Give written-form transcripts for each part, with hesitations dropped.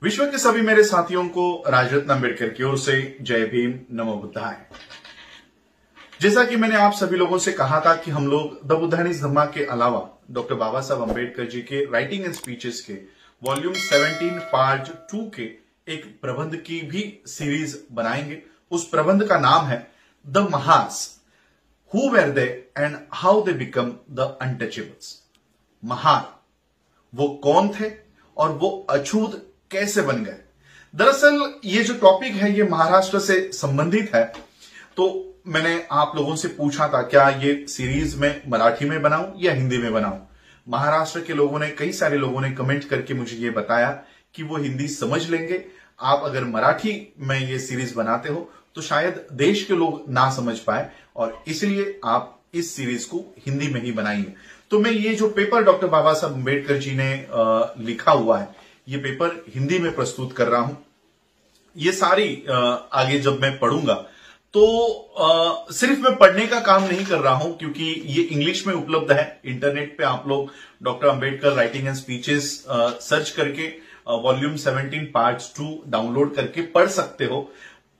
विश्व के सभी मेरे साथियों को राजरत्न अंबेडकर की ओर से जय भीम, नमो बुद्धाय। जैसा कि मैंने आप सभी लोगों से कहा था कि हम लोग द बुद्धा एंड हिज धम्मा के अलावा डॉक्टर बाबा साहब अंबेडकर जी के राइटिंग एंड स्पीचेस के वॉल्यूम 17 पार्ट 2 के एक प्रबंध की भी सीरीज बनाएंगे। उस प्रबंध का नाम है the Mahars, who were they and how they become the untouchables. Mahar, वो कौन थे और वो अछूत कैसे बन गए। दरअसल ये जो टॉपिक है ये महाराष्ट्र से संबंधित है, तो मैंने आप लोगों से पूछा था क्या ये सीरीज में मराठी में बनाऊं या हिंदी में बनाऊं। महाराष्ट्र के लोगों ने, कई सारे लोगों ने कमेंट करके मुझे ये बताया कि वो हिंदी समझ लेंगे, आप अगर मराठी में ये सीरीज बनाते हो तो शायद देश के लोग ना समझ पाए, और इसलिए आप इस सीरीज को हिंदी में ही बनाइए। तो मैं ये जो पेपर डॉक्टर बाबा साहब अंबेडकर जी ने लिखा हुआ है, ये पेपर हिंदी में प्रस्तुत कर रहा हूं। ये सारी आगे जब मैं पढ़ूंगा तो सिर्फ मैं पढ़ने का काम नहीं कर रहा हूं, क्योंकि ये इंग्लिश में उपलब्ध है। इंटरनेट पे आप लोग doctor Ambedkar writing and speeches search करके वॉल्यूम 17 पार्ट 2 डाउनलोड करके पढ़ सकते हो।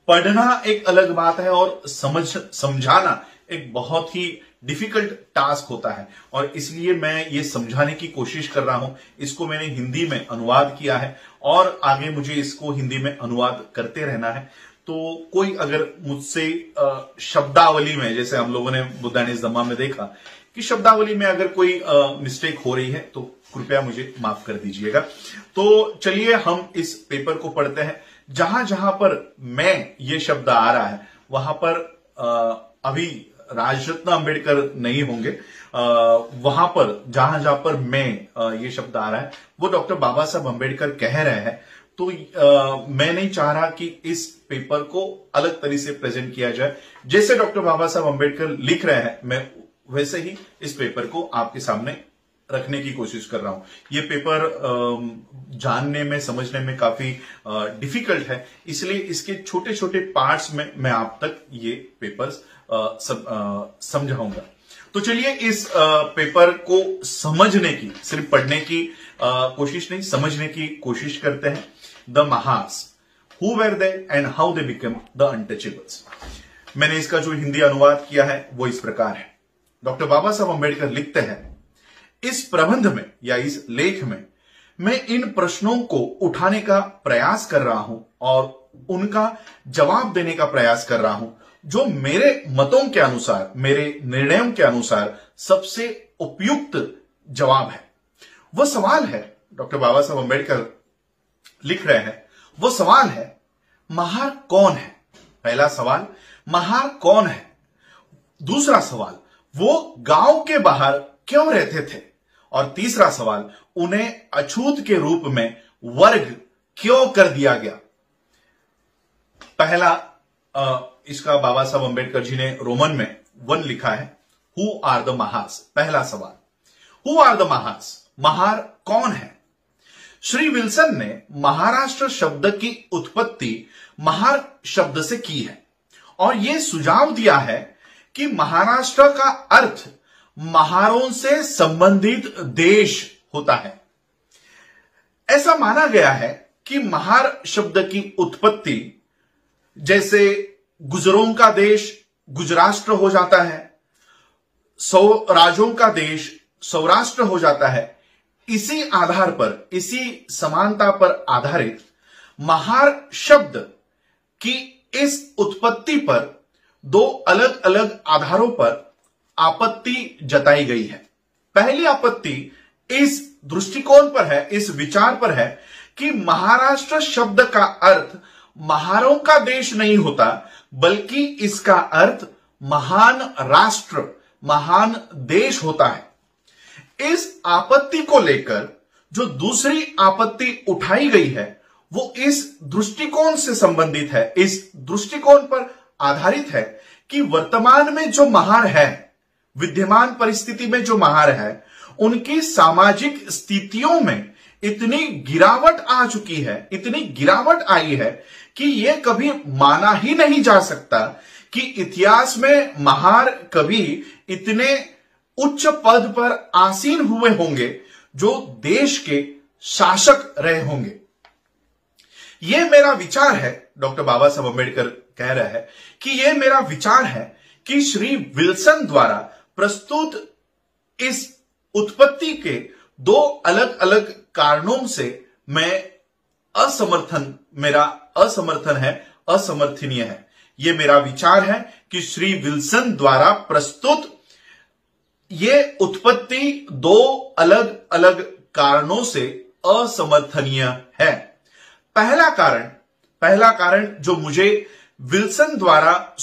पढ़ना एक अलग बात है और समझाना एक बहुत ही डिफिकल्ट टास्क होता है, और इसलिए मैं ये समझाने की कोशिश कर रहा हूं। इसको मैंने हिंदी में अनुवाद किया है और आगे मुझे इसको हिंदी में अनुवाद करते रहना है। तो कोई अगर मुझसे शब्दावली में, जैसे हम लोगों ने बुद्धा एंड हिज धम्मा में देखा कि शब्दावली में अगर कोई मिस्टेक हो रही है तो कृपया मुझे माफ कर दीजिएगा। तो चलिए हम इस पेपर को पढ़ते हैं। जहां जहां पर मैं ये शब्द आ रहा है वहां पर अभी राजरत्न अंबेडकर नहीं होंगे। वहां पर जहां जहां पर मैं ये शब्द आ रहा है वो डॉक्टर बाबा साहब अंबेडकर कह रहे हैं। तो मैं नहीं चाह रहा कि इस पेपर को अलग तरीके से प्रेजेंट किया जाए। जैसे डॉक्टर बाबा साहब अंबेडकर लिख रहे हैं मैं वैसे ही इस पेपर को आपके सामने रखने की कोशिश कर रहा हूं। ये पेपर जानने में, समझने में काफी डिफिकल्ट है, इसलिए इसके छोटे छोटे पार्ट्स में मैं आप तक ये पेपर्स समझाऊंगा। तो चलिए इस पेपर को समझने की, सिर्फ पढ़ने की कोशिश नहीं, समझने की कोशिश करते हैं। The Mahars, who were they and how they become the untouchables. मैंने इसका जो हिंदी अनुवाद किया है वो इस प्रकार है। डॉक्टर बाबा साहब अंबेडकर लिखते हैं, इस प्रबंध में या इस लेख में मैं इन प्रश्नों को उठाने का प्रयास कर रहा हूं और उनका जवाब देने का प्रयास कर रहा हूं जो मेरे मतों के अनुसार, मेरे निर्णयों के अनुसार सबसे उपयुक्त जवाब है। वह सवाल है, डॉक्टर बाबा साहब अंबेडकर लिख रहे हैं, वो सवाल है महार कौन है। पहला सवाल, महार कौन है। दूसरा सवाल, वो गांव के बाहर क्यों रहते थे। और तीसरा सवाल, उन्हें अछूत के रूप में वर्ग क्यों कर दिया गया। पहला इसका बाबा साहब अंबेडकर जी ने रोमन में 1 लिखा है, हु आर द महास। पहला सवाल, हु आर द महास, महार कौन है। श्री विल्सन ने महाराष्ट्र शब्द की उत्पत्ति महार शब्द से की है और यह सुझाव दिया है कि महाराष्ट्र का अर्थ महारों से संबंधित देश होता है। ऐसा माना गया है कि महार शब्द की उत्पत्ति, जैसे गुजरों का देश गुजराष्ट्र हो जाता है, राजों का देश सौराष्ट्र हो जाता है, इसी आधार पर, इसी समानता पर आधारित महार शब्द की इस उत्पत्ति पर 2 अलग अलग आधारों पर आपत्ति जताई गई है। पहली आपत्ति इस दृष्टिकोण पर है, इस विचार पर है कि महाराष्ट्र शब्द का अर्थ महारों का देश नहीं होता, बल्कि इसका अर्थ महान राष्ट्र, महान देश होता है। इस आपत्ति को लेकर जो दूसरी आपत्ति उठाई गई है वो इस दृष्टिकोण से संबंधित है, इस दृष्टिकोण पर आधारित है कि वर्तमान में जो महार है, विद्यमान परिस्थिति में जो महार है, उनकी सामाजिक स्थितियों में इतनी गिरावट आ चुकी है, इतनी गिरावट आई है कि यह कभी माना ही नहीं जा सकता कि इतिहास में महार कवि इतने उच्च पद पर आसीन हुए होंगे जो देश के शासक रहे होंगे। यह मेरा विचार है, डॉक्टर बाबा साहब अम्बेडकर कह रहे हैं कि यह मेरा विचार है कि श्री विल्सन द्वारा प्रस्तुत इस उत्पत्ति के दो अलग अलग कारणों से मेरा असमर्थन है, असमर्थनीय है। यह मेरा विचार है कि श्री विल्सन द्वारा प्रस्तुत ये उत्पत्ति दो अलग अलग कारणों से असमर्थनीय है। पहला कारण जो मुझे विल्सन द्वारा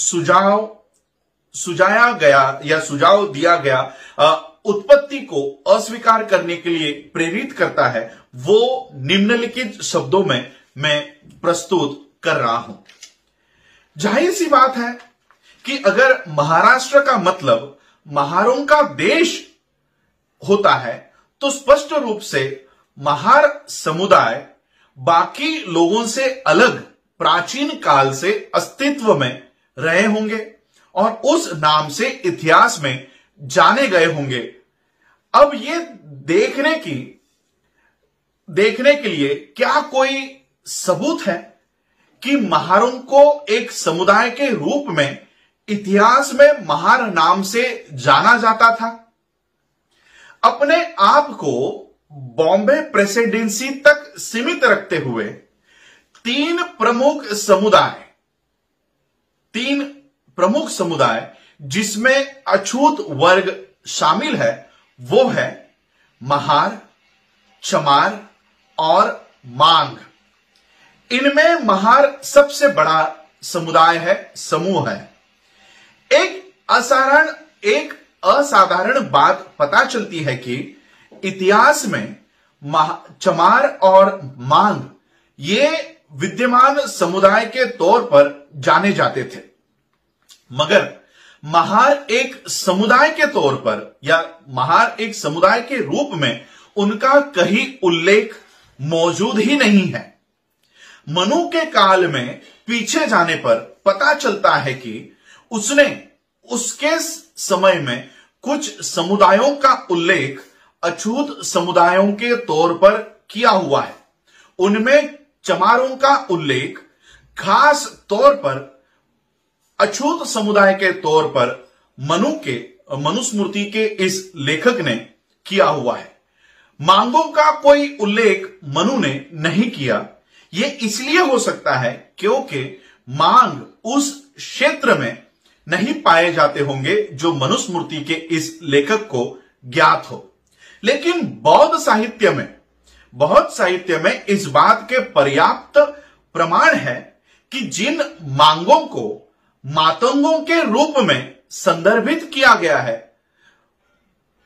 सुझाया गया या सुझाव दिया गया उत्पत्ति को अस्वीकार करने के लिए प्रेरित करता है, वो निम्नलिखित शब्दों में मैं प्रस्तुत कर रहा हूं। जाहिर सी बात है कि अगर महाराष्ट्र का मतलब महारों का देश होता है तो स्पष्ट रूप से महार समुदाय बाकी लोगों से अलग प्राचीन काल से अस्तित्व में रहे होंगे और उस नाम से इतिहास में जाने गए होंगे। अब ये देखने के लिए क्या कोई सबूत है कि महारों को एक समुदाय के रूप में इतिहास में महार नाम से जाना जाता था? अपने आप को बॉम्बे प्रेसिडेंसी तक सीमित रखते हुए तीन प्रमुख समुदाय जिसमें अछूत वर्ग शामिल है, वो है महार, चमार और मांग। इनमें महार सबसे बड़ा समुदाय है, समूह है। एक असाधारण बात पता चलती है कि इतिहास में चमार और मांग ये विद्यमान समुदाय के तौर पर जाने जाते थे, मगर महार एक समुदाय के तौर पर या महार एक समुदाय के रूप में उनका कहीं उल्लेख मौजूद ही नहीं है। मनु के काल में पीछे जाने पर पता चलता है कि उसके समय में कुछ समुदायों का उल्लेख अछूत समुदायों के तौर पर किया हुआ है। उनमें चमारों का उल्लेख खास तौर पर अछूत समुदाय के तौर पर मनुस्मृति के इस लेखक ने किया हुआ है। मांगों का कोई उल्लेख मनु ने नहीं किया। यह इसलिए हो सकता है क्योंकि मांग उस क्षेत्र में नहीं पाए जाते होंगे जो मनुस्मृति के इस लेखक को ज्ञात हो। लेकिन बौद्ध साहित्य में इस बात के पर्याप्त प्रमाण है कि जिन मांगों को मातंगों के रूप में संदर्भित किया गया है,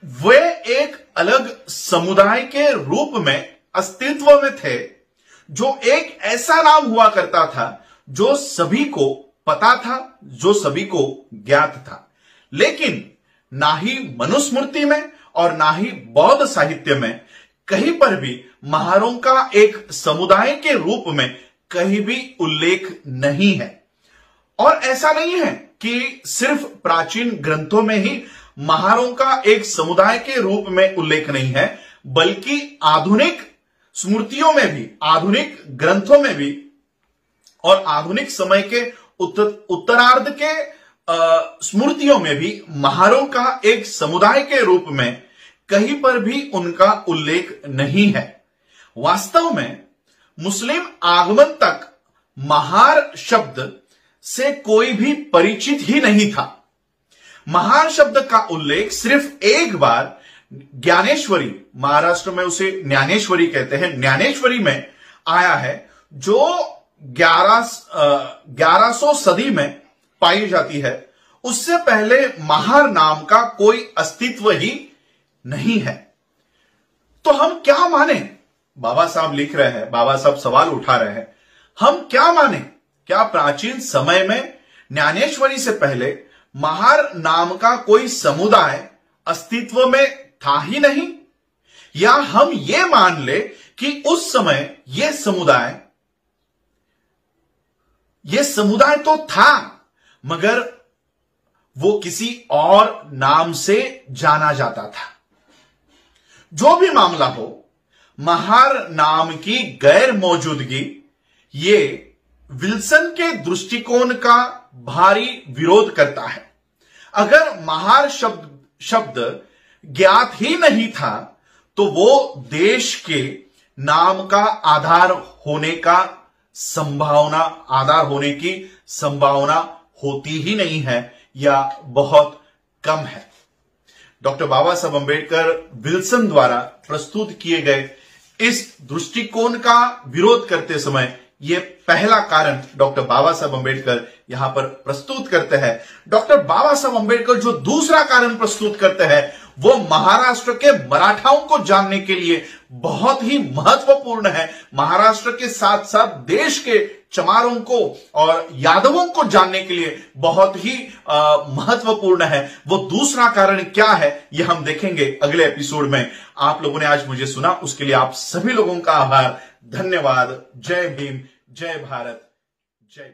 वे एक अलग समुदाय के रूप में अस्तित्व में थे, जो एक ऐसा नाम हुआ करता था जो सभी को पता था, जो सभी को ज्ञात था। लेकिन ना ही मनुस्मृति में और ना ही बौद्ध साहित्य में कहीं पर भी महारों का एक समुदाय के रूप में कहीं भी उल्लेख नहीं है। और ऐसा नहीं है कि सिर्फ प्राचीन ग्रंथों में ही महारों का एक समुदाय के रूप में उल्लेख नहीं है, बल्कि आधुनिक स्मृतियों में भी, आधुनिक ग्रंथों में भी और आधुनिक समय के उत्तरार्ध के स्मृतियों में भी महारों का एक समुदाय के रूप में कहीं पर भी उनका उल्लेख नहीं है। वास्तव में मुस्लिम आगमन तक महार शब्द से कोई भी परिचित ही नहीं था। महार शब्द का उल्लेख सिर्फ एक बार ज्ञानेश्वरी, महाराष्ट्र में उसे ज्ञानेश्वरी कहते हैं, ज्ञानेश्वरी में आया है, जो 1100 सदी में पाई जाती है। उससे पहले महार नाम का कोई अस्तित्व ही नहीं है। तो हम क्या माने? बाबा साहब लिख रहे हैं, बाबा साहब सवाल उठा रहे हैं, हम क्या माने? क्या प्राचीन समय में ज्ञानेश्वरी से पहले महार नाम का कोई समुदाय अस्तित्व में था ही नहीं? या हम ये मान ले कि उस समय यह समुदाय तो था, मगर वो किसी और नाम से जाना जाता था। जो भी मामला हो, महार नाम की गैर मौजूदगी ये विल्सन के दृष्टिकोण का भारी विरोध करता है। अगर महार शब्द ज्ञात ही नहीं था तो वो देश के नाम का आधार होने की संभावना होती ही नहीं है या बहुत कम है। डॉक्टर बाबा साहब अंबेडकर विल्सन द्वारा प्रस्तुत किए गए इस दृष्टिकोण का विरोध करते समय यह पहला कारण डॉक्टर बाबा साहब अंबेडकर यहां पर प्रस्तुत करते हैं। डॉक्टर बाबा साहब अंबेडकर जो दूसरा कारण प्रस्तुत करते हैं वो महाराष्ट्र के मराठाओं को जानने के लिए बहुत ही महत्वपूर्ण है। महाराष्ट्र के साथ साथ देश के चमारों को और यादवों को जानने के लिए बहुत ही महत्वपूर्ण है। वो दूसरा कारण क्या है यह हम देखेंगे अगले एपिसोड में। आप लोगों ने आज मुझे सुना, उसके लिए आप सभी लोगों का आभार, धन्यवाद। जय भीम, जय भारत, जय